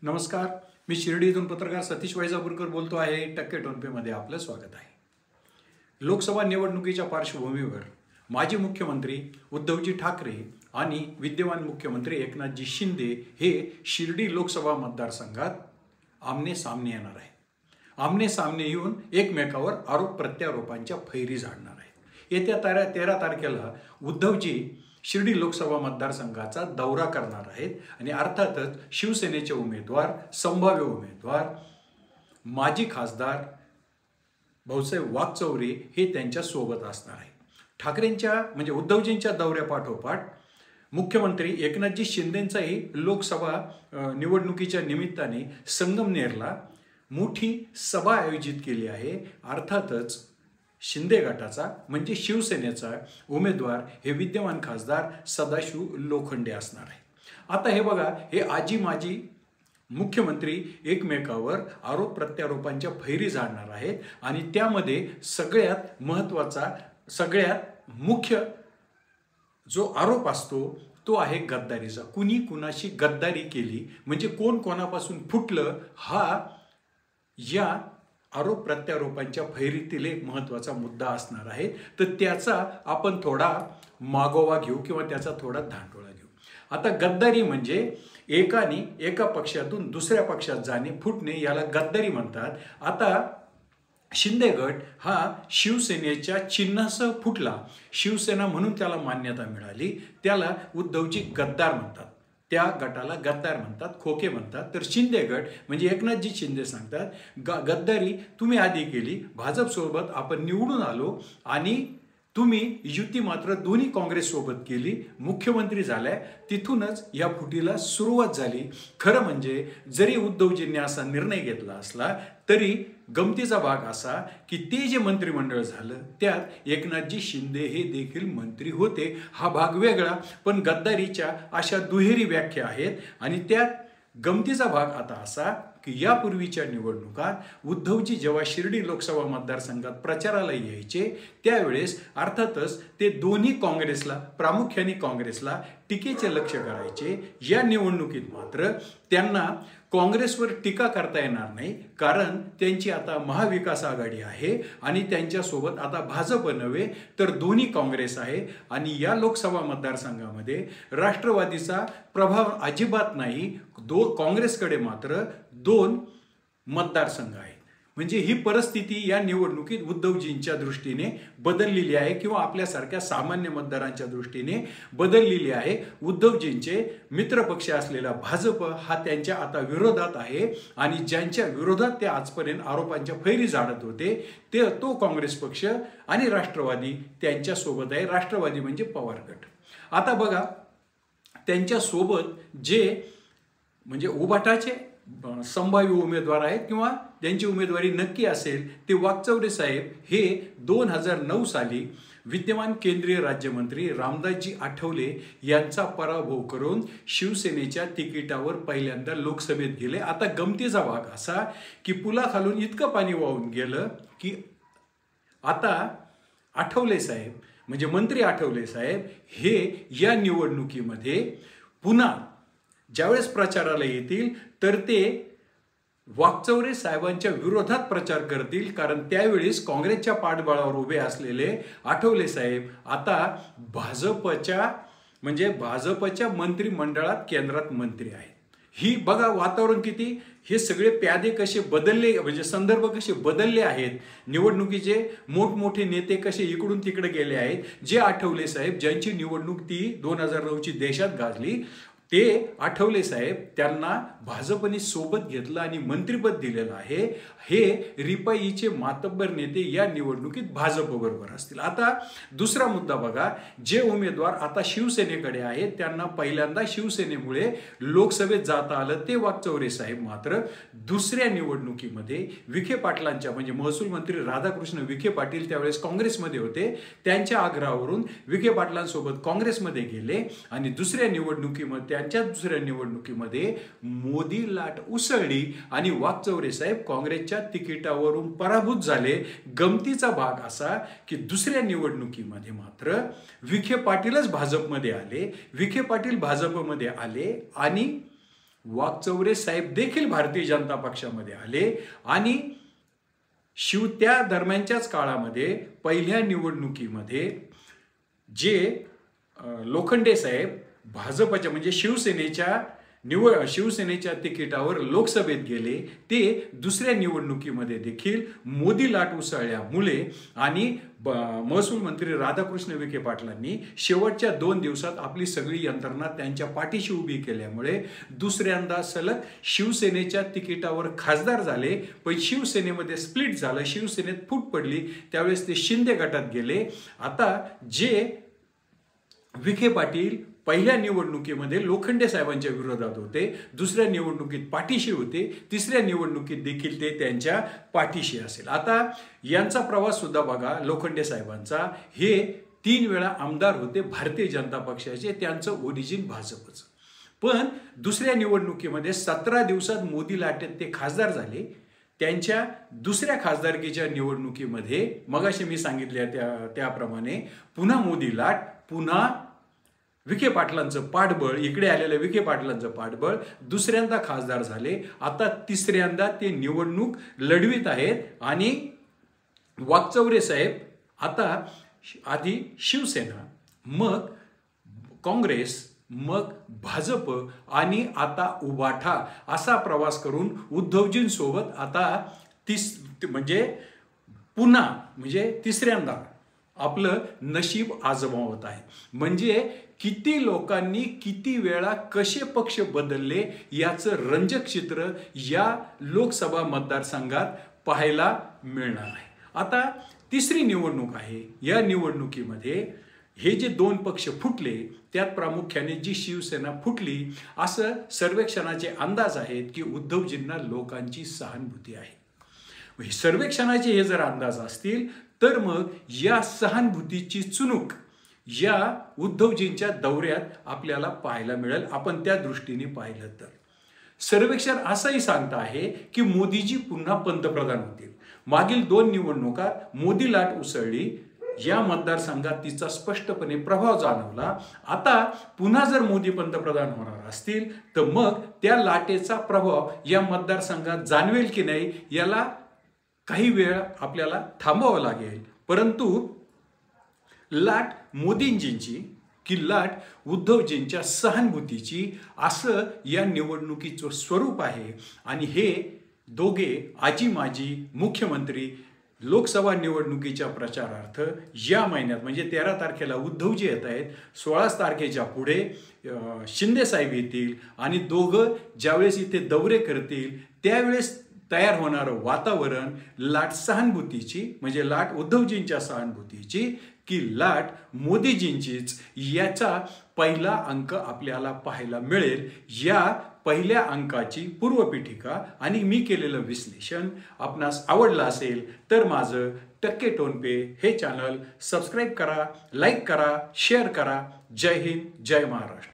नमस्कार, मी शिर्डीतून पत्रकार सतीश वैजापूरकर बोलतो आहे. टक्के टोनपेमध्ये आपलं स्वागत आहे. लोकसभा निवडणुकीच्या पार्श्वभूमीवर माजी मुख्यमंत्री उद्धवजी ठाकरे आणि विद्यमान मुख्यमंत्री एकनाथजी शिंदे हे शिर्डी लोकसभा मतदारसंघात आमने सामने येणार आहे. आमने सामने येऊन एकमेकावर आरोप प्रत्यारोपांच्या फैरी झाडणार आहे. येत्या 13 तारखेला उद्धवजी शिर्डी लोकसभा मतदारसंघाचा दौरा करणार आहेत आणि अर्थातच शिवसेनेचे उमेदवार, संभाव्य उमेदवार, माजी खासदार भाऊसाहेब वाकचौरे हे त्यांच्या सोबत असणार आहे. ठाकरेंच्या म्हणजे उद्धवजींच्या दौऱ्यापाठोपाठ मुख्यमंत्री एकनाथजी शिंदेंचाही लोकसभा निवडणुकीच्या निमित्ताने संगमनेरला मोठी सभा आयोजित केली आहे. अर्थातच शिंदे गटाचा म्हणजे शिवसेनेचा उमेदवार हे विद्यमान खासदार सदाशिव लोखंडे असणार आहे. आता हे बघा, हे आजी माजी मुख्यमंत्री एकमेकावर आरोप प्रत्यारोपांच्या फैरी झाडणार आहेत आणि त्यामध्ये सगळ्यात महत्त्वाचा, सगळ्यात मुख्य जो आरोप असतो तो आहे गद्दारीचा. कुणी कुणाशी गद्दारी केली म्हणजे कोण कोणापासून फुटलं हा या आरोप प्रत्यारोपांच्या फैरीतील एक महत्त्वाचा मुद्दा असणार आहे. तर त्याचा आपण थोडा मागोवा घेऊ किंवा त्याचा थोडा धांडोळा घेऊ. आता गद्दारी म्हणजे एका पक्षातून दुसऱ्या पक्षात जाणे, फुटणे, याला गद्दारी म्हणतात. आता शिंदे गट हा शिवसेनेच्या चिन्हासह फुटला, शिवसेना म्हणून त्याला मान्यता मिळाली, त्याला उद्धवजी गद्दार म्हणतात, त्या गटाला गद्दार म्हणतात, खोके म्हणतात. तर शिंदे गट म्हणजे एकनाथजी शिंदे सांगतात गद्दारी तुम्ही आधी केली, भाजपसोबत आपण निवडून आलो आणि तुम्ही युती मात्र दोन्ही काँग्रेससोबत केली, मुख्यमंत्री झालाय, तिथूनच या फुटीला सुरुवात झाली. खरं म्हणजे जरी उद्धवजींनी असा निर्णय घेतला असला तरी गमतीचा भाग असा की ते जे मंत्रिमंडळ झालं त्यात एकनाथजी शिंदे हे देखील मंत्री होते. हा भाग वेगळा, पण गद्दारीच्या अशा दुहेरी व्याख्या आहेत. आणि त्यात गमतीचा भाग आता असा की यापूर्वीच्या निवडणुकात उद्धवजी जेव्हा शिर्डी लोकसभा मतदारसंघात प्रचाराला यायचे त्यावेळेस अर्थातच ते दोन्ही काँग्रेसला, प्रामुख्याने काँग्रेसला टीकेचे लक्ष करायचे. या निवडणुकीत मात्र त्यांना काँग्रेसवर टीका करता येणार नाही, कारण त्यांची आता महाविकास आघाडी आहे आणि त्यांच्यासोबत आता भाजप नव्हे तर दोन्ही काँग्रेस आहे. आणि या लोकसभा मतदारसंघामध्ये राष्ट्रवादीचा प्रभाव अजिबात नाही. काँग्रेसकडे मात्र 2 मतदारसंघ आहेत. म्हणजे ही परिस्थिती या निवडणुकीत उद्धवजींच्या दृष्टीने बदललेली आहे किंवा आपल्यासारख्या सामान्य मतदारांच्या दृष्टीने बदललेली आहे. उद्धवजींचे मित्रपक्ष असलेला भाजप हा त्यांच्या आता विरोधात आहे आणि ज्यांच्या विरोधात ते आजपर्यंत आरोपांच्या फैरी झाडत होते तो काँग्रेस पक्ष आणि राष्ट्रवादी त्यांच्या सोबत आहे. राष्ट्रवादी म्हणजे पवार गट. आता बघा, त्यांच्या सोबत जे म्हणजे उभाटाचे संभाव्य उमेदवार आहेत किंवा ज्यांची उमेदवारी नक्की असेल ते वाकचौरे साहेब हे 2009 साली विद्यमान केंद्रीय राज्यमंत्री रामदासजी आठवले यांचा पराभव करून शिवसेनेच्या तिकिटावर पहिल्यांदा लोकसभेत गेले. आता गमतीचा भाग असा की पुलाखालून इतकं पाणी वाहून गेलं की आता आठवले साहेब म्हणजे मंत्री आठवले साहेब हे या निवडणुकीमध्ये पुन्हा ज्यावेळेस प्रचाराला येतील तर ते वाकचौरे साहेबांच्या विरोधात प्रचार करतील, कारण त्यावेळेस काँग्रेसच्या पाठबळावर उभे असलेले आठवले साहेब आता भाजपच्या मंत्रिमंडळात केंद्रात मंत्री आहेत. ही बघा वातावरण किती, हे सगळे प्यादे कसे बदलले, म्हणजे संदर्भ कसे बदलले आहेत. निवडणुकीचे मोठमोठे नेते कसे इकडून तिकडे गेले आहेत. जे आठवले साहेब ज्यांची निवडणूक ती 2009ची देशात गाजली ते आठवले साहेब त्यांना भाजपने सोबत घेतलं आणि मंत्रिपद दिलेलं आहे. हे रिपाईचे मातब्बर नेते या निवडणुकीत भाजप बरोबर असतील. आता दुसरा मुद्दा बघा, जे उमेदवार आता शिवसेनेकडे आहेत त्यांना पहिल्यांदा शिवसेनेमुळे लोकसभेत जाता आलं ते वाकचौरे साहेब मात्र दुसऱ्या निवडणुकीमध्ये विखे पाटलांच्या म्हणजे महसूल मंत्री राधाकृष्ण विखे पाटील त्यावेळेस काँग्रेसमध्ये होते, त्यांच्या आग्रहावरून विखे पाटलांसोबत काँग्रेसमध्ये गेले आणि दुसऱ्या निवडणुकीमध्ये मोदी लाट उसळली आणि वाकचौरे साहेब काँग्रेसच्या तिकिटावरून पराभूत झाले. गमतीचा भाग असा की दुसऱ्या निवडणुकीमध्ये मात्र विखे पाटीलच भाजपमध्ये आले, विखे पाटील भाजपमध्ये आले आणि वाकचौरे साहेब देखील भारतीय जनता पक्षामध्ये आले आणि त्या दरम्यानच्याच काळामध्ये पहिल्या निवडणुकीमध्ये जे लोखंडे साहेब भाजपच्या म्हणजे शिवसेनेच्या तिकिटावर लोकसभेत गेले, ते दुसऱ्या निवडणुकीमध्ये देखील मोदी लाट उसळल्यामुळे आणि महसूल मंत्री राधाकृष्ण विखे पाटलांनी शेवटच्या 2 दिवसात आपली सगळी यंत्रणा त्यांच्या पाठीशी उभी केल्यामुळे दुसऱ्यांदा सलग शिवसेनेच्या तिकिटावर खासदार झाले. पण शिवसेनेमध्ये स्प्लिट झालं, शिवसेनेत फूट पडली. त्यावेळेस ते शिंदे गटात गेले. आता जे विखे पाटील पहिल्या निवडणुकीमध्ये लोखंडे साहेबांच्या विरोधात होते, दुसऱ्या निवडणुकीत पाठीशी होते, तिसऱ्या निवडणुकीत देखील ते त्यांच्या पाठीशी असेल. आता यांचा प्रवास सुद्धा बघा, लोखंडे साहेबांचा. हे 3 वेळा आमदार होते भारतीय जनता पक्षाचे, त्यांचं ओरिजिन भाजपचं. पण दुसऱ्या निवडणुकीमध्ये 17 दिवसात मोदी लाटेत ते खासदार झाले. त्यांच्या दुसऱ्या खासदारकीच्या निवडणुकीमध्ये मगाशी मी सांगितले त्याप्रमाणे पुन्हा मोदी लाट, पुन्हा विखे पाटलांचं पाठबळ, इकडे आलेल्या विखे पाटलांचं पाठबळ, दुसऱ्यांदा खासदार झाले. आता तिसऱ्यांदा ते निवडणूक लढवित आहेत आणि वाकचौरे साहेब आता आधी शिवसेना, मग काँग्रेस, मग भाजप आणि आता उभाठा असा प्रवास करून उद्धवजींसोबत आता पुन्हा तिसऱ्यांदा आपलं नशीब आजमावत आहे. म्हणजे किती लोकांनी किती वेळा कसे पक्ष बदलले याचं रंजक चित्र या लोकसभा मतदारसंघात पाहायला मिळणार आहे. आता तिसरी निवडणूक आहे. या निवडणुकीमध्ये हे जे 2 पक्ष फुटले त्यात प्रामुख्याने जी शिवसेना फुटली, असं सर्वेक्षणाचे अंदाज आहेत की उद्धवजींना लोकांची सहानुभूती आहे. सर्वेक्षणाचे हे जर अंदाज असतील तर मग या सहानुभूतीची चुणूक या उद्धवजींच्या दौऱ्यात आपल्याला पाहायला मिळेल. आपण त्या दृष्टीने पाहिलं तर सर्वेक्षण असंही सांगतं आहे की मोदीजी पुन्हा पंतप्रधान होतील. मागील 2 निवडणुकात मोदी लाट उसळली, या मतदारसंघात तिचा स्पष्टपणे प्रभाव जाणवला. आता पुन्हा जर मोदी पंतप्रधान होणार असतील तर मग त्या लाटेचा प्रभाव या मतदारसंघात जाणवेल की नाही याला काही वेळ आपल्याला थांबावं लागेल. परंतु लाट मोदींजींची की लाट उद्धवजींच्या सहानुभूतीची असं या निवडणुकीचं स्वरूप आहे. आणि हे दोघे आजी माजी मुख्यमंत्री लोकसभा निवडणुकीच्या प्रचारार्थ या महिन्यात म्हणजे 13 तारखेला उद्धवजी येत आहेत, 16 तारखेच्या पुढे शिंदे साहेब येतील आणि दोघं ज्यावेळेस इथे दौरे करतील त्यावेळेस तयार होणारं वातावरण लाट सहानुभूतीची म्हणजे लाट उद्धवजींच्या सहानुभूतीची की लाट मोदीजींचीच याचा पहिला अंक आपल्याला पाहायला मिळेल. या पहिल्या अंकाची पूर्वपीठिका आणि मी केलेलं विश्लेषण आपणास आवडलं असेल तर माझं टक्के टोनपे हे चॅनल सबस्क्राईब करा, लाईक करा, शेअर करा. जय हिंद, जय महाराष्ट्र.